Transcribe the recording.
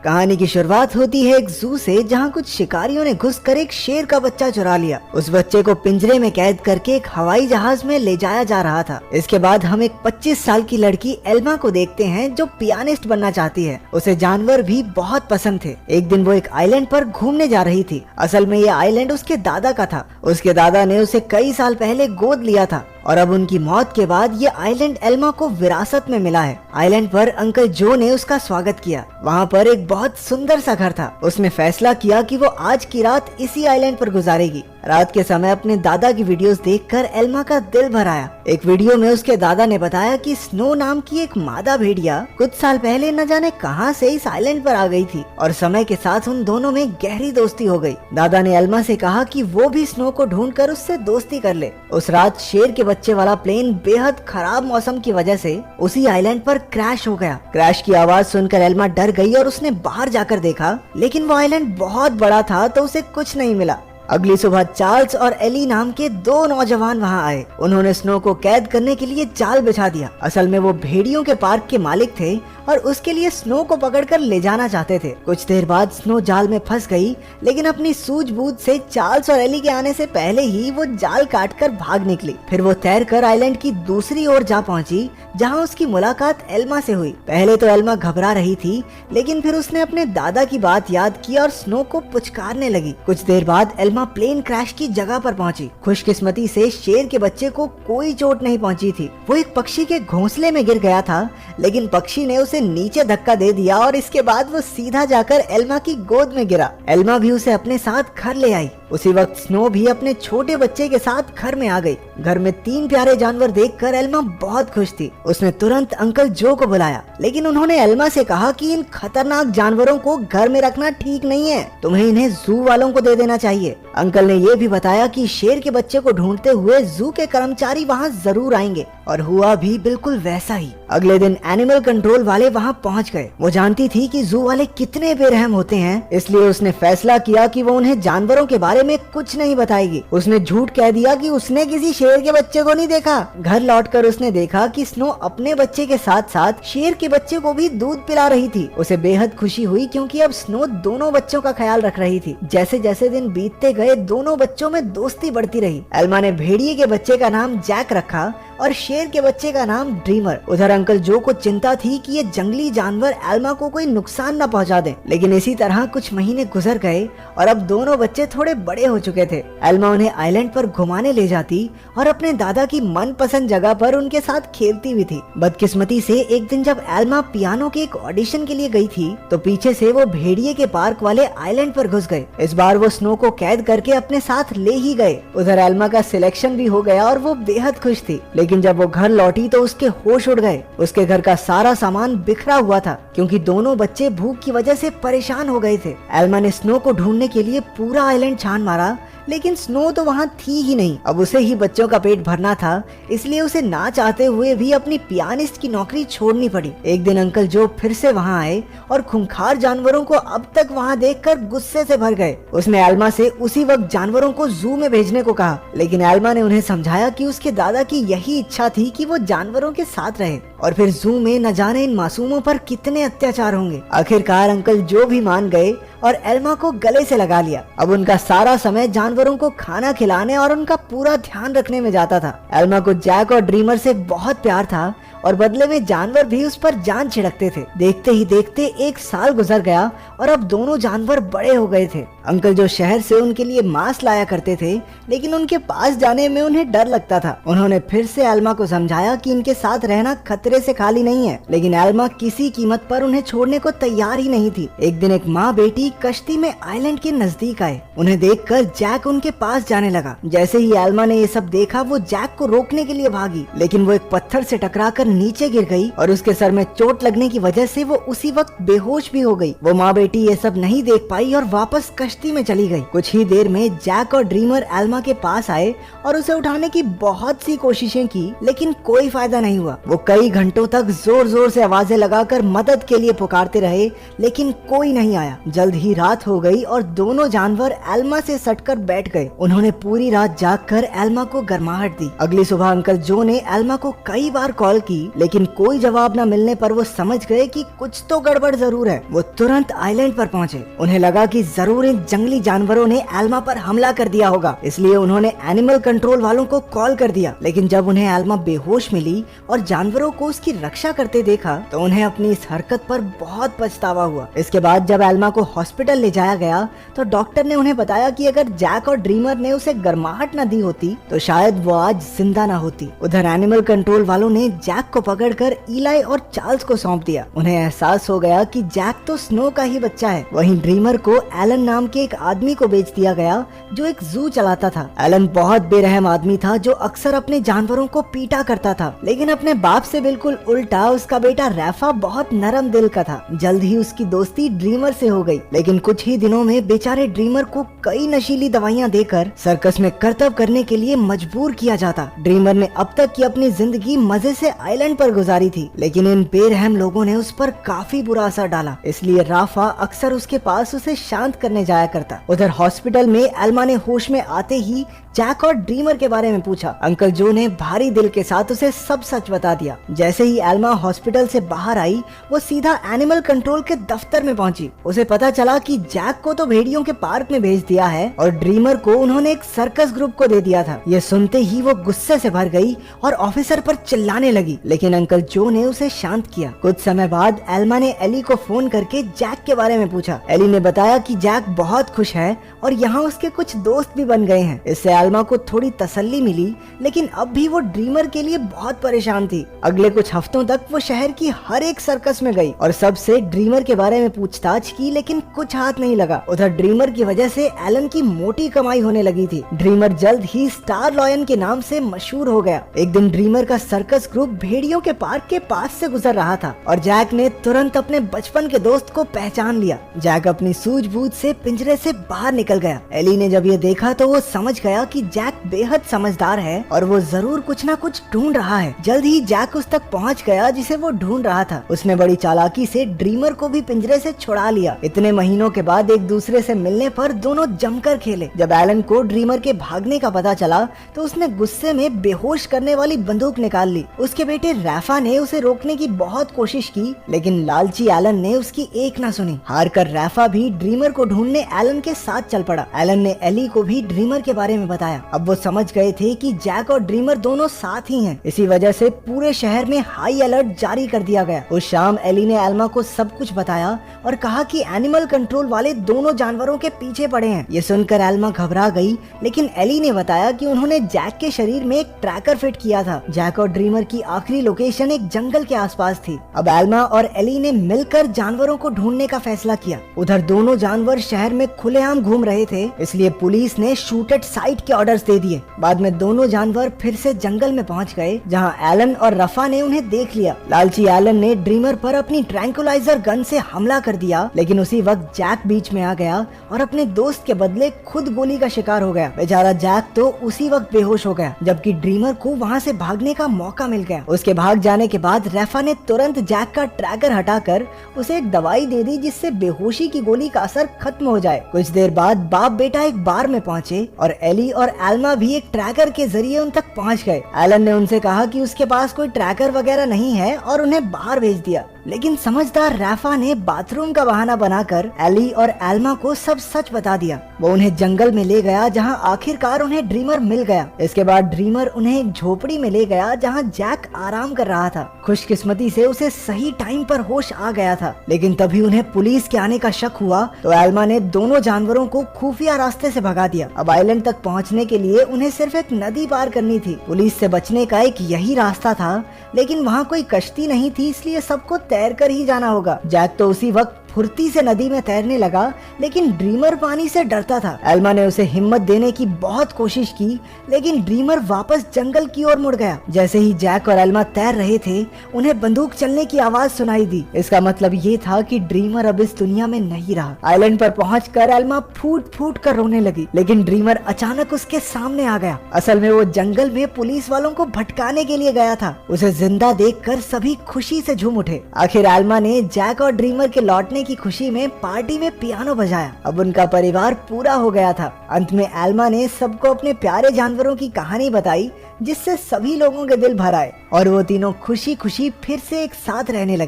कहानी की शुरुआत होती है एक जू से, जहाँ कुछ शिकारियों ने घुसकर एक शेर का बच्चा चुरा लिया। उस बच्चे को पिंजरे में कैद करके एक हवाई जहाज में ले जाया जा रहा था। इसके बाद हम एक 25 साल की लड़की एल्मा को देखते हैं जो पियानिस्ट बनना चाहती है। उसे जानवर भी बहुत पसंद थे। एक दिन वो एक आइलैंड पर घूमने जा रही थी। असल में ये आइलैंड उसके दादा का था। उसके दादा ने उसे कई साल पहले गोद लिया था और अब उनकी मौत के बाद ये आइलैंड एल्मा को विरासत में मिला है। आइलैंड पर अंकल जो ने उसका स्वागत किया। वहाँ पर एक बहुत सुंदर सा घर था। उसने फैसला किया कि वो आज की रात इसी आइलैंड पर गुजारेगी। रात के समय अपने दादा की वीडियोस देखकर एल्मा का दिल भर आया। एक वीडियो में उसके दादा ने बताया कि स्नो नाम की एक मादा भेड़िया कुछ साल पहले न जाने कहां से इस आइलैंड पर आ गई थी और समय के साथ उन दोनों में गहरी दोस्ती हो गई। दादा ने एल्मा से कहा कि वो भी स्नो को ढूंढकर उससे दोस्ती कर ले। उस रात शेर के बच्चे वाला प्लेन बेहद खराब मौसम की वजह से उसी आइलैंड पर क्रैश हो गया। क्रैश की आवाज सुनकर एल्मा डर गई और उसने बाहर जाकर देखा, लेकिन वो आइलैंड बहुत बड़ा था तो उसे कुछ नहीं मिला। अगली सुबह चार्ल्स और एली नाम के दो नौजवान वहां आए। उन्होंने स्नो को कैद करने के लिए जाल बिछा दिया। असल में वो भेड़ियों के पार्क के मालिक थे और उसके लिए स्नो को पकड़कर ले जाना चाहते थे। कुछ देर बाद स्नो जाल में फंस गई, लेकिन अपनी सूझबूझ से चार्ल्स और एली के आने से पहले ही वो जाल काटकर भाग निकली। फिर वो तैरकर आइलैंड की दूसरी ओर जा पहुंची, जहां उसकी मुलाकात एल्मा से हुई। पहले तो एल्मा घबरा रही थी, लेकिन फिर उसने अपने दादा की बात याद की और स्नो को पुचकारने लगी। कुछ देर बाद एल्मा प्लेन क्रैश की जगह पर पहुंची। खुशकिस्मती से शेर के बच्चे को कोई चोट नहीं पहुंची थी। वो एक पक्षी के घोंसले में गिर गया था, लेकिन पक्षी ने उसे नीचे धक्का दे दिया और इसके बाद वो सीधा जाकर एल्मा की गोद में गिरा। एल्मा भी उसे अपने साथ घर ले आई। उसी वक्त स्नो भी अपने छोटे बच्चे के साथ घर में आ गई। घर में 3 प्यारे जानवर देखकर एल्मा बहुत खुश थी। उसने तुरंत अंकल जो को बुलाया, लेकिन उन्होंने एल्मा से कहा कि इन खतरनाक जानवरों को घर में रखना ठीक नहीं है, तुम्हें इन्हें जू वालों को दे देना चाहिए। अंकल ने ये भी बताया कि शेर के बच्चे को ढूंढते हुए जू के कर्मचारी वहाँ जरूर आएंगे, और हुआ भी बिल्कुल वैसा ही। अगले दिन एनिमल कंट्रोल वाले वहाँ पहुँच गए। वो जानती थी कि जू वाले कितने बेरहम होते हैं, इसलिए उसने फैसला किया कि वो उन्हें जानवरों के बारे में कुछ नहीं बताएगी। उसने झूठ कह दिया कि उसने किसी शेर के बच्चे को नहीं देखा। घर लौटकर उसने देखा कि स्नो अपने बच्चे के साथ साथ शेर के बच्चे को भी दूध पिला रही थी। उसे बेहद खुशी हुई क्योंकि अब स्नो दोनों बच्चों का ख्याल रख रही थी। जैसे जैसे दिन बीतते गए दोनों बच्चों में दोस्ती बढ़ती रही। एल्मा ने भेड़िए के बच्चे का नाम जैक रखा और शेर के बच्चे का नाम ड्रीमर। उधर अंकल जो को चिंता थी कि ये जंगली जानवर एल्मा को कोई नुकसान न पहुंचा दें, लेकिन इसी तरह कुछ महीने गुजर गए और अब दोनों बच्चे थोड़े बड़े हो चुके थे। एल्मा उन्हें आइलैंड पर घुमाने ले जाती और अपने दादा की मनपसंद जगह पर उनके साथ खेलती भी थी। बदकिस्मती से एक दिन जब एल्मा पियानो के एक ऑडिशन के लिए गई थी, तो पीछे से वो भेड़िए के पार्क वाले आइलैंड पर घुस गए। इस बार वो स्नो को कैद करके अपने साथ ले ही गए। उधर एल्मा का सिलेक्शन भी हो गया और वो बेहद खुश थी, लेकिन जब वो घर लौटी तो उसके होश उड़ गए। उसके घर का सारा सामान बिखरा हुआ था क्योंकि दोनों बच्चे भूख की वजह से परेशान हो गए थे। एल्मा ने स्नो को ढूंढने के लिए पूरा आइलैंड छान मारा, लेकिन स्नो तो वहाँ थी ही नहीं। अब उसे ही बच्चों का पेट भरना था, इसलिए उसे ना चाहते हुए भी अपनी पियानिस्ट की नौकरी छोड़नी पड़ी। एक दिन अंकल जो फिर से वहाँ आए और खूंखार जानवरों को अब तक वहाँ देखकर गुस्से से भर गए। उसने एल्मा से उसी वक्त जानवरों को जू में भेजने को कहा, लेकिन एल्मा ने उन्हें समझाया कि उसके दादा की यही इच्छा थी कि वो जानवरों के साथ रहे और फिर जू में न जाने इन मासूमों पर कितने अत्याचार होंगे। आखिरकार अंकल जो भी मान गए और एल्मा को गले से लगा लिया। अब उनका सारा समय जानवरों को खाना खिलाने और उनका पूरा ध्यान रखने में जाता था। एल्मा को जैक और ड्रीमर से बहुत प्यार था और बदले में जानवर भी उस पर जान छिड़कते थे। देखते ही देखते 1 साल गुजर गया और अब दोनों जानवर बड़े हो गए थे। अंकल जो शहर से उनके लिए मांस लाया करते थे, लेकिन उनके पास जाने में उन्हें डर लगता था। उन्होंने फिर से एल्मा को समझाया कि इनके साथ रहना खतरे से खाली नहीं है, लेकिन एल्मा किसी कीमत पर उन्हें छोड़ने को तैयार ही नहीं थी। एक दिन एक माँ बेटी कश्ती में आइलैंड के नजदीक आए। उन्हें देखकर जैक उनके पास जाने लगा। जैसे ही एल्मा ने ये सब देखा, वो जैक को रोकने के लिए भागी, लेकिन वो एक पत्थर से टकराकर नीचे गिर गई और उसके सर में चोट लगने की वजह से वो उसी वक्त बेहोश भी हो गई। वो माँ बेटी ये सब नहीं देख पाई और वापस कश्ती में चली गई। कुछ ही देर में जैक और ड्रीमर एल्मा के पास आए और उसे उठाने की बहुत सी कोशिशें की, लेकिन कोई फायदा नहीं हुआ। वो कई घंटों तक जोर जोर से आवाजें लगाकर मदद के लिए पुकारते रहे, लेकिन कोई नहीं आया। जल्द ही रात हो गई और दोनों जानवर एल्मा से सटकर बैठ गए। उन्होंने पूरी रात जागकर एल्मा को गर्माहट दी। अगली सुबह अंकल जो ने एल्मा को कई बार कॉल की, की, लेकिन कोई जवाब न मिलने पर वो समझ गए कि कुछ तो गड़बड़ जरूर है। वो तुरंत आइलैंड पर पहुंचे। उन्हें लगा कि जरूर इन जंगली जानवरों ने एल्मा पर हमला कर दिया होगा, इसलिए उन्होंने एनिमल कंट्रोल वालों को कॉल कर दिया। लेकिन जब उन्हें एल्मा बेहोश मिली और जानवरों को उसकी रक्षा करते देखा तो उन्हें अपनी इस हरकत पर बहुत पछतावा हुआ। इसके बाद जब एल्मा को हॉस्पिटल ले जाया गया तो डॉक्टर ने उन्हें बताया कि अगर जैक और ड्रीमर ने उसे गर्माहट न दी होती तो शायद वो आज जिंदा न होती। उधर एनिमल कंट्रोल वालों ने जैक को पकड़कर इलाई और चार्ल्स को सौंप दिया। उन्हें एहसास हो गया कि जैक तो स्नो का ही बच्चा है। वहीं ड्रीमर को एलन नाम के एक आदमी को बेच दिया गया जो एक जू चलाता था। एलन बहुत बेरहम आदमी था जो अक्सर अपने जानवरों को पीटा करता था, लेकिन अपने बाप से बिल्कुल उल्टा उसका बेटा रैफा बहुत नरम दिल का था। जल्द ही उसकी दोस्ती ड्रीमर से हो गई, लेकिन कुछ ही दिनों में बेचारे ड्रीमर को कई नशीली दवाइयां देकर सर्कस में करतब करने के लिए मजबूर किया जाता। ड्रीमर ने अब तक की अपनी जिंदगी मजे से आइलैंड पर गुजारी थी, लेकिन इन बेरहम लोगों ने उस पर काफी बुरा असर डाला। इसलिए राफा अक्सर उसके पास उसे शांत करने जाया करता। उधर हॉस्पिटल में एल्मा ने होश में आते ही जैक और ड्रीमर के बारे में पूछा। अंकल जो ने भारी दिल के साथ उसे सब सच बता दिया। जैसे ही एल्मा हॉस्पिटल से बाहर आई वो सीधा एनिमल कंट्रोल के दफ्तर में पहुंची। उसे पता चला कि जैक को तो भेड़ियों के पार्क में भेज दिया है और ड्रीमर को उन्होंने एक सर्कस ग्रुप को दे दिया था। ये सुनते ही वो गुस्से से भर गई और ऑफिसर पर चिल्लाने लगी, लेकिन अंकल जो ने उसे शांत किया। कुछ समय बाद एल्मा ने एली को फोन करके जैक के बारे में पूछा। एली ने बताया कि जैक बहुत खुश है और यहाँ उसके कुछ दोस्त भी बन गए हैं। इससे एल्मा को थोड़ी तसल्ली मिली, लेकिन अब भी वो ड्रीमर के लिए बहुत परेशान थी। अगले कुछ हफ्तों तक वो शहर की हर एक सर्कस में गई और सबसे ड्रीमर के बारे में पूछताछ की, लेकिन कुछ हाथ नहीं लगा। उधर ड्रीमर की वजह से एलन की मोटी कमाई होने लगी थी। ड्रीमर जल्द ही स्टार लॉयन के नाम से मशहूर हो गया। एक दिन ड्रीमर का सर्कस ग्रुप भेड़ियों के पार्क के पास से गुजर रहा था और जैक ने तुरंत अपने बचपन के दोस्त को पहचान लिया। जैक अपनी सूझबूझ से पिंजरे से बाहर निकल गया। एली ने जब ये देखा तो वो समझ गया कि जैक बेहद समझदार है और वो जरूर कुछ ना कुछ ढूंढ रहा है। जल्द ही जैक उस तक पहुंच गया जिसे वो ढूंढ रहा था। उसने बड़ी चालाकी से ड्रीमर को भी पिंजरे से छुड़ा लिया। इतने महीनों के बाद एक दूसरे से मिलने पर दोनों जमकर खेले। जब एलन को ड्रीमर के भागने का पता चला तो उसने गुस्से में बेहोश करने वाली बंदूक निकाल ली। उसके बेटे रैफा ने उसे रोकने की बहुत कोशिश की, लेकिन लालची एलन ने उसकी एक ना सुनी। हार कर रैफा भी ड्रीमर को ढूंढने एलन के साथ चल पड़ा। एलन ने एली को भी ड्रीमर के बारे में बताया। अब वो समझ गए थे कि जैक और ड्रीमर दोनों साथ ही हैं। इसी वजह से पूरे शहर में हाई अलर्ट जारी कर दिया गया। उस शाम एली ने एल्मा को सब कुछ बताया और कहा कि एनिमल कंट्रोल वाले दोनों जानवरों के पीछे पड़े हैं। ये सुनकर एल्मा घबरा गई, लेकिन एली ने बताया कि उन्होंने जैक के शरीर में एक ट्रैकर फिट किया था। जैक और ड्रीमर की आखिरी लोकेशन एक जंगल के आसपास थी। अब एल्मा और एली ने मिलकर जानवरों को ढूंढने का फैसला किया। उधर दोनों जानवर शहर में खुलेआम घूम रहे थे, इसलिए पुलिस ने शूट एट साइट के ऑर्डर्स दे दिए। बाद में दोनों जानवर फिर से जंगल में पहुंच गए, जहां एलन और रफा ने उन्हें देख लिया। लालची एलन ने ड्रीमर पर अपनी ट्रैंकुलाइजर गन से हमला कर दिया, लेकिन उसी वक्त जैक बीच में आ गया और अपने दोस्त के बदले खुद गोली का शिकार हो गया। बेचारा जैक तो उसी वक्त बेहोश हो गया, जबकि ड्रीमर को वहां से भागने का मौका मिल गया। उसके भाग जाने के बाद रफा ने तुरंत जैक का ट्रैकर हटाकर उसे एक दवाई दे दी, जिससे बेहोशी की गोली का असर खत्म हो जाए। कुछ देर बाद बाप बेटा एक बार में पहुंचे और एली और एल्मा भी एक ट्रैकर के जरिए उन तक पहुंच गए। एलन ने उनसे कहा कि उसके पास कोई ट्रैकर वगैरह नहीं है और उन्हें बाहर भेज दिया, लेकिन समझदार रैफा ने बाथरूम का बहाना बनाकर एली और एल्मा को सब सच बता दिया। वो उन्हें जंगल में ले गया, जहां आखिरकार उन्हें ड्रीमर मिल गया। इसके बाद ड्रीमर उन्हें एक झोपड़ी में ले गया, जहां जैक आराम कर रहा था। खुशकिस्मती से उसे सही टाइम पर होश आ गया था, लेकिन तभी उन्हें पुलिस के आने का शक हुआ तो एल्मा ने दोनों जानवरों को खुफिया रास्ते से भगा दिया। अब आइलैंड तक पहुंचने के लिए उन्हें सिर्फ एक नदी पार करनी थी। पुलिस से बचने का एक यही रास्ता था, लेकिन वहाँ कोई कश्ती नहीं थी, इसलिए सबको तैरकर ही जाना होगा। जैक तो उसी वक्त फुर्ती से नदी में तैरने लगा, लेकिन ड्रीमर पानी से डरता था। एल्मा ने उसे हिम्मत देने की बहुत कोशिश की, लेकिन ड्रीमर वापस जंगल की ओर मुड़ गया। जैसे ही जैक और एल्मा तैर रहे थे, उन्हें बंदूक चलने की आवाज सुनाई दी। इसका मतलब ये था कि ड्रीमर अब इस दुनिया में नहीं रहा। आइलैंड पर पहुंचकर एल्मा फूट फूट कर रोने लगी, लेकिन ड्रीमर अचानक उसके सामने आ गया। असल में वो जंगल में पुलिस वालों को भटकाने के लिए गया था। उसे जिंदा देखकर सभी खुशी से झूम उठे। आखिर एल्मा ने जैक और ड्रीमर के लौटने होने की खुशी में पार्टी में पियानो बजाया। अब उनका परिवार पूरा हो गया था। अंत में एल्मा ने सबको अपने प्यारे जानवरों की कहानी बताई, जिससे सभी लोगों के दिल भर आए और वो तीनों खुशी खुशी फिर से एक साथ रहने लगे।